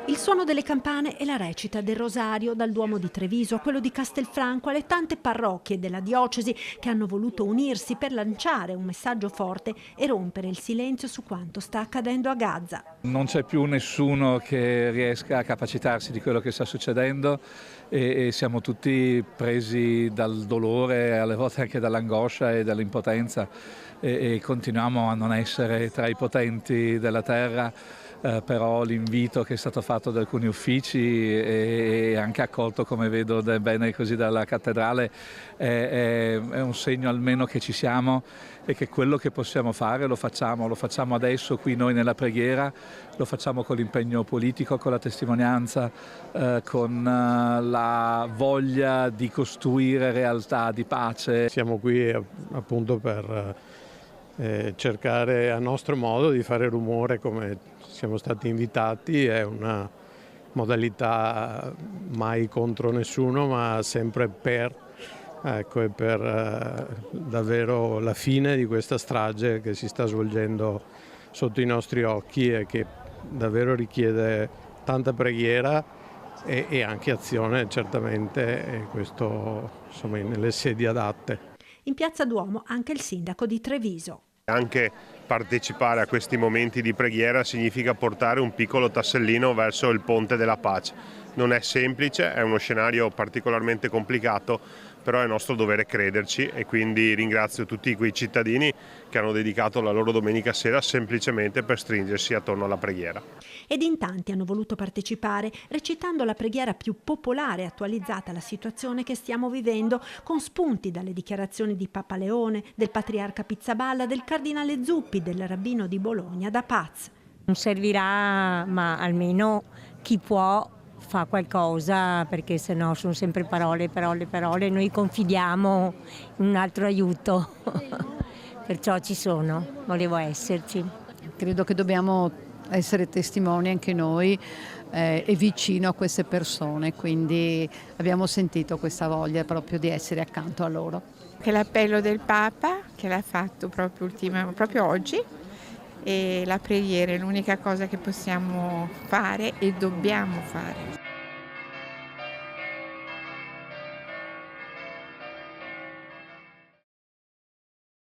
Il suono delle campane e la recita del rosario dal Duomo di Treviso a quello di Castelfranco alle tante parrocchie della diocesi che hanno voluto unirsi per lanciare un messaggio forte e rompere il silenzio su quanto sta accadendo a Gaza. Non c'è più nessuno che riesca a capacitarsi di quello che sta succedendo e siamo tutti presi dal dolore, alle volte anche dall'angoscia e dall'impotenza e continuiamo a non essere tra i potenti della terra. Però l'invito che è stato fatto da alcuni uffici e anche accolto, come vedo bene così dalla cattedrale, è un segno almeno che ci siamo e che quello che possiamo fare lo facciamo adesso qui noi nella preghiera, lo facciamo con l'impegno politico, con la testimonianza, con la voglia di costruire realtà di pace. Siamo qui appunto per cercare a nostro modo di fare rumore come siamo stati invitati. È una modalità mai contro nessuno ma sempre per, ecco, e per davvero la fine di questa strage che si sta svolgendo sotto i nostri occhi e che davvero richiede tanta preghiera e anche azione certamente, e questo insomma nelle sedi adatte. In Piazza Duomo anche il sindaco di Treviso. Anche partecipare a questi momenti di preghiera significa portare un piccolo tassellino verso il ponte della pace. Non è semplice, è uno scenario particolarmente complicato, però è nostro dovere crederci e quindi ringrazio tutti quei cittadini che hanno dedicato la loro domenica sera semplicemente per stringersi attorno alla preghiera. Ed in tanti hanno voluto partecipare recitando la preghiera più popolare attualizzata alla situazione che stiamo vivendo, con spunti dalle dichiarazioni di Papa Leone, del patriarca Pizzaballa, del cardinale Zuppi, del rabbino di Bologna da Paz. Non servirà, ma almeno chi può fa qualcosa, perché sennò sono sempre parole, parole, parole. Noi confidiamo in un altro aiuto, perciò ci sono, volevo esserci. Credo che dobbiamo essere testimoni anche noi e vicino a queste persone, quindi abbiamo sentito questa voglia proprio di essere accanto a loro. Che l'appello del Papa, che l'ha fatto proprio oggi, e la preghiera è l'unica cosa che possiamo fare e dobbiamo fare.